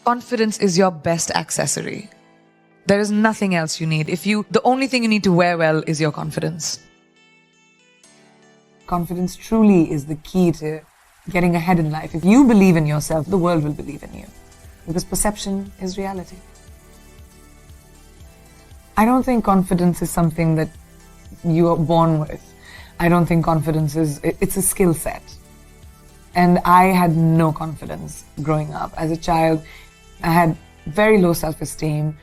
Confidence is your best accessory. There is nothing else you need. The only thing you need to wear well is your confidence. Confidence truly is the key to getting ahead in life. If you believe in yourself, the world will believe in you. Because perception is reality. I don't think confidence is something that you are born with. I don't think confidence it's a skill set. And I had no confidence growing up. As a child, I had very low self-esteem.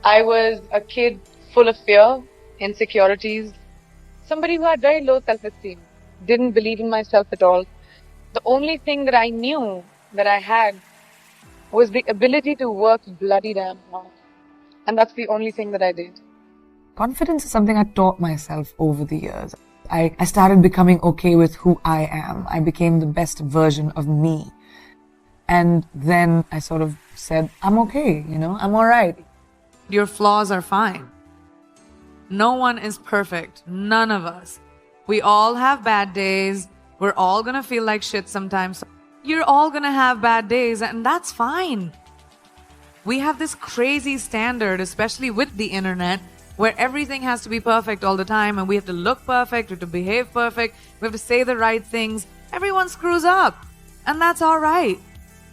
I was a kid full of fear, insecurities, somebody who had very low self-esteem, didn't believe in myself at all. The only thing that I knew that I had was the ability to work bloody damn hard. And that's the only thing that I did. Confidence is something I taught myself over the years. I started becoming okay with who I am. I became the best version of me. And then I sort of said, I'm okay, I'm all right. Your flaws are fine. No one is perfect. None of us. We all have bad days. We're all gonna feel like shit sometimes. You're all gonna have bad days, and that's fine. We have this crazy standard, especially with the internet, where everything has to be perfect all the time, and we have to look perfect, we have to behave perfect, we have to say the right things. Everyone screws up, and that's all right.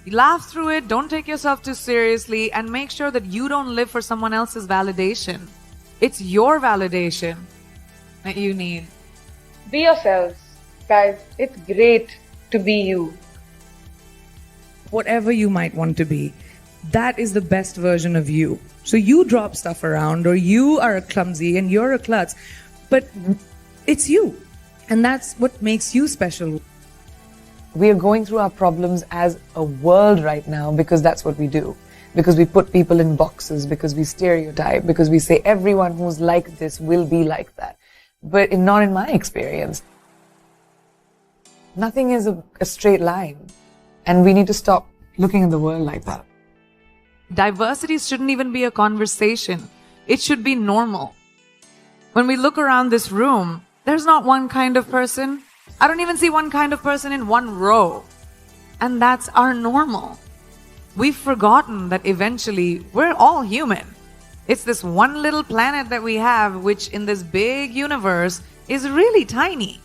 You laugh through it, don't take yourself too seriously, and make sure that you don't live for someone else's validation. It's your validation that you need. Be yourselves. Guys, it's great to be you. Whatever you might want to be, that is the best version of you. So you drop stuff around, or you are clumsy and you're a klutz, but it's you. And that's what makes you special. We are going through our problems as a world right now because that's what we do. Because we put people in boxes, because we stereotype, because we say everyone who's like this will be like that. But not in my experience. Nothing is a straight line. And we need to stop looking at the world like that. Diversity shouldn't even be a conversation. It should be normal. When we look around this room, there's not one kind of person. I don't even see one kind of person in one row. And that's our normal. We've forgotten that eventually we're all human. It's this one little planet that we have, which in this big universe is really tiny.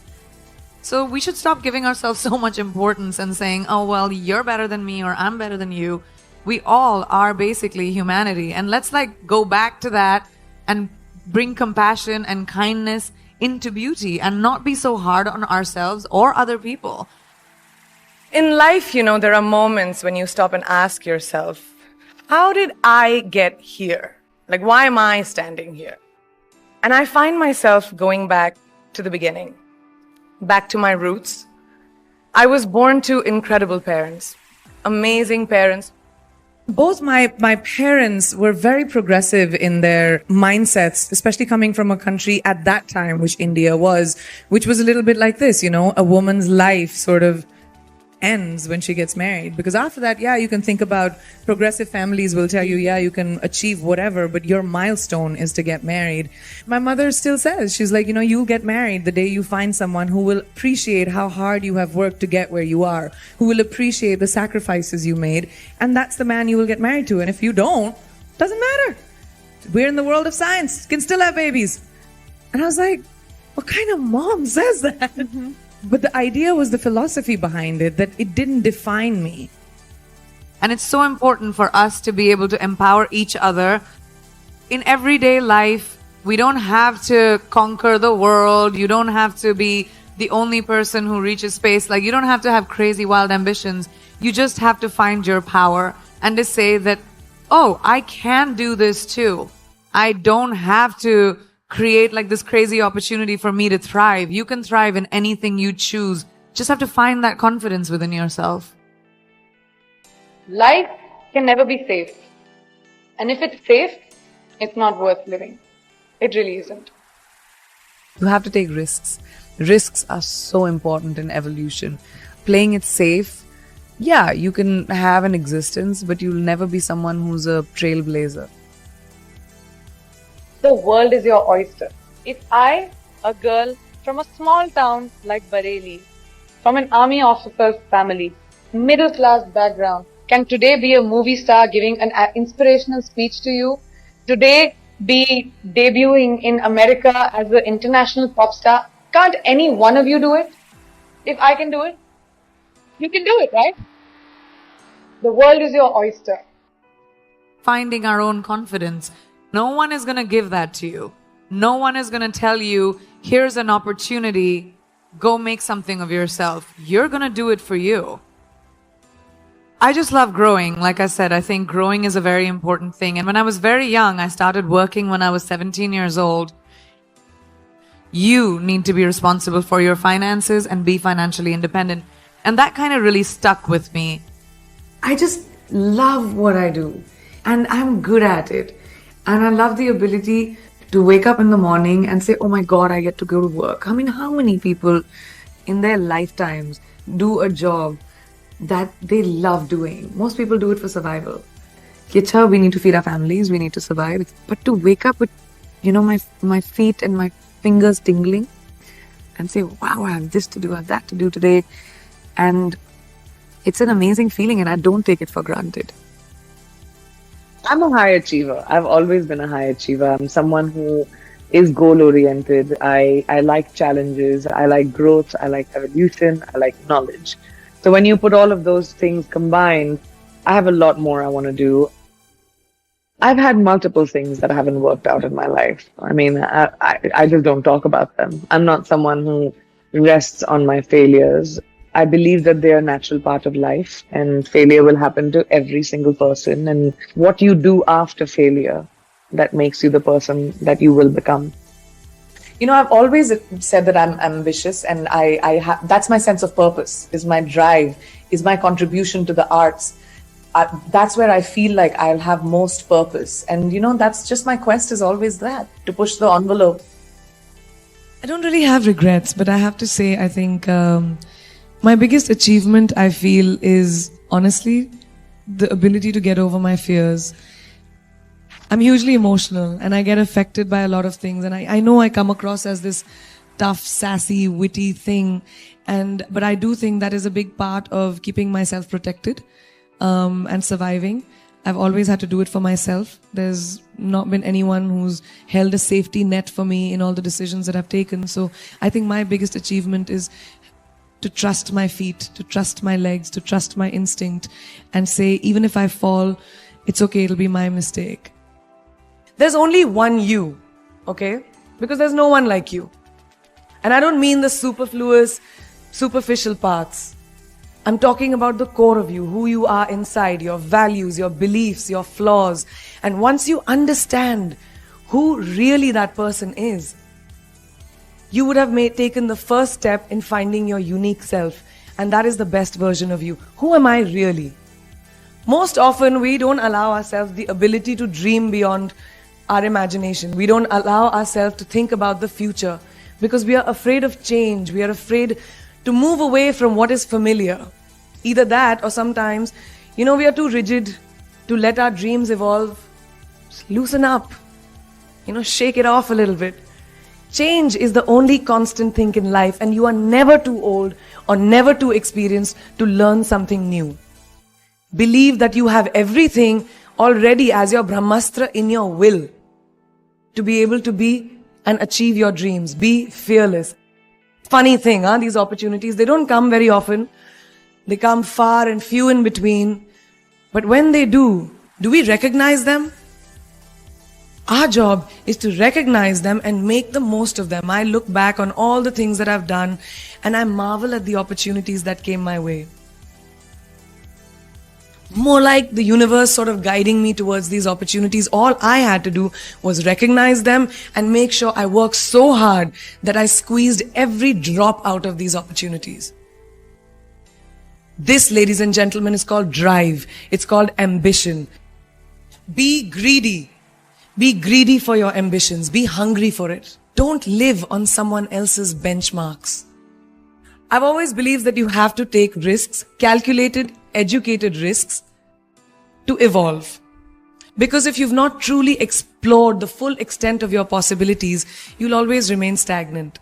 So we should stop giving ourselves so much importance and saying, oh, well, you're better than me or I'm better than you. We all are basically humanity. And let's go back to that and bring compassion and kindness into beauty and not be so hard on ourselves or other people. In life, there are moments when you stop and ask yourself, how did I get here? Why am I standing here? And I find myself going back to the beginning, back to my roots. I was born to incredible parents, amazing parents. Both my parents were very progressive in their mindsets, especially coming from a country at that time, which India was, which was a little bit like this, a woman's life sort of ends when she gets married. Because after that, you can think about progressive families will tell you, you can achieve whatever, but your milestone is to get married. My mother still says, she's like, you'll get married the day you find someone who will appreciate how hard you have worked to get where you are, who will appreciate the sacrifices you made, and that's the man you will get married to. And if you don't, doesn't matter. We're in the world of science, can still have babies. And I was like, what kind of mom says that? Mm-hmm. But the idea was the philosophy behind it, that it didn't define me. And it's so important for us to be able to empower each other. In everyday life, we don't have to conquer the world. You don't have to be the only person who reaches space. You don't have to have crazy, wild ambitions. You just have to find your power and to say that, oh, I can do this too. I don't have to create this crazy opportunity for me to thrive. You can thrive in anything you choose. Just have to find that confidence within yourself. Life can never be safe. And if it's safe, it's not worth living. It really isn't. You have to take risks. Risks are so important in evolution. Playing it safe, you can have an existence, but you'll never be someone who's a trailblazer. The world is your oyster. If I, a girl from a small town like Bareilly, from an army officer's family, middle class background, can today be a movie star giving an inspirational speech to you. Today be debuting in America as an international pop star. Can't any one of you do it? If I can do it, you can do it, right? The world is your oyster. Finding our own confidence. No one is going to give that to you. No one is going to tell you, here's an opportunity, go make something of yourself. You're going to do it for you. I just love growing. Like I said, I think growing is a very important thing. And when I was very young, I started working when I was 17 years old. You need to be responsible for your finances and be financially independent. And that kind of really stuck with me. I just love what I do and I'm good at it. And I love the ability to wake up in the morning and say, oh my God, I get to go to work. I mean, how many people in their lifetimes do a job that they love doing? Most people do it for survival. Kicha, we need to feed our families, we need to survive. But to wake up with, my feet and my fingers tingling and say, wow, I have this to do, I have that to do today. And it's an amazing feeling and I don't take it for granted. I'm a high achiever. I've always been a high achiever. I'm someone who is goal-oriented. I like challenges. I like growth. I like evolution. I like knowledge. So when you put all of those things combined, I have a lot more I want to do. I've had multiple things that haven't worked out in my life. I mean, I just don't talk about them. I'm not someone who rests on my failures. I believe that they are a natural part of life and failure will happen to every single person. And what you do after failure, that makes you the person that you will become. I've always said that I'm ambitious and that's my sense of purpose, is my drive, is my contribution to the arts. That's where I feel like I'll have most purpose. And, that's just my quest is always that, to push the envelope. I don't really have regrets, but I have to say, I think my biggest achievement, I feel, is honestly the ability to get over my fears. I'm hugely emotional and I get affected by a lot of things. And I know I come across as this tough, sassy, witty thing. But I do think that is a big part of keeping myself protected and surviving. I've always had to do it for myself. There's not been anyone who's held a safety net for me in all the decisions that I've taken. So I think my biggest achievement is to trust my feet, to trust my legs, to trust my instinct and say, even if I fall, it's okay, it'll be my mistake. There's only one you, okay? Because there's no one like you. And I don't mean the superfluous, superficial parts. I'm talking about the core of you, who you are inside, your values, your beliefs, your flaws. And once you understand who really that person is, you would have taken the first step in finding your unique self. And that is the best version of you. Who am I really? Most often, we don't allow ourselves the ability to dream beyond our imagination. We don't allow ourselves to think about the future because we are afraid of change. We are afraid to move away from what is familiar. Either that or sometimes, we are too rigid to let our dreams evolve. Just loosen up. Shake it off a little bit. Change is the only constant thing in life, and you are never too old or never too experienced to learn something new. Believe that you have everything already as your Brahmastra in your will to be able to be and achieve your dreams. Be fearless. Funny thing, these opportunities, they don't come very often. They come far and few in between. But when they do we recognize them? Our job is to recognize them and make the most of them. I look back on all the things that I've done and I marvel at the opportunities that came my way. More like the universe sort of guiding me towards these opportunities. All I had to do was recognize them and make sure I worked so hard that I squeezed every drop out of these opportunities. This, ladies and gentlemen, is called drive. It's called ambition. Be greedy. Be greedy for your ambitions. Be hungry for it. Don't live on someone else's benchmarks. I've always believed that you have to take risks, calculated, educated risks, to evolve. Because if you've not truly explored the full extent of your possibilities, you'll always remain stagnant.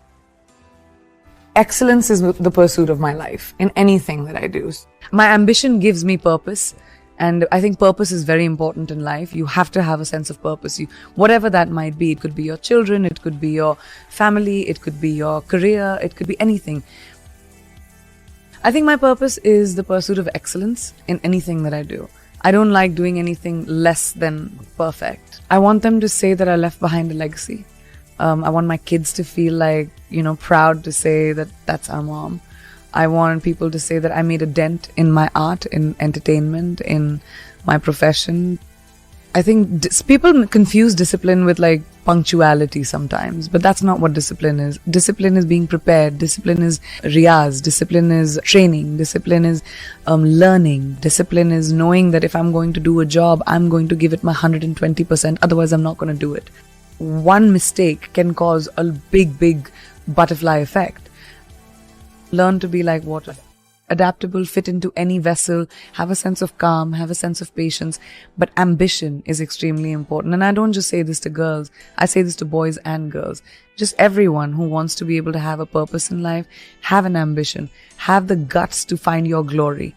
Excellence is the pursuit of my life in anything that I do. My ambition gives me purpose. And I think purpose is very important in life. You have to have a sense of purpose. Whatever that might be, it could be your children, it could be your family, it could be your career, it could be anything. I think my purpose is the pursuit of excellence in anything that I do. I don't like doing anything less than perfect. I want them to say that I left behind a legacy. I want my kids to feel like, proud to say that that's our mom. I want people to say that I made a dent in my art, in entertainment, in my profession. I think people confuse discipline with like punctuality sometimes, but that's not what discipline is. Discipline is being prepared. Discipline is riyaz. Discipline is training. Discipline is learning. Discipline is knowing that if I'm going to do a job, I'm going to give it my 120%. Otherwise, I'm not going to do it. One mistake can cause a big butterfly effect. Learn to be like water. Adaptable, fit into any vessel, have a sense of calm, have a sense of patience. But ambition is extremely important. And I don't just say this to girls. I say this to boys and girls. Just everyone who wants to be able to have a purpose in life, have an ambition, have the guts to find your glory.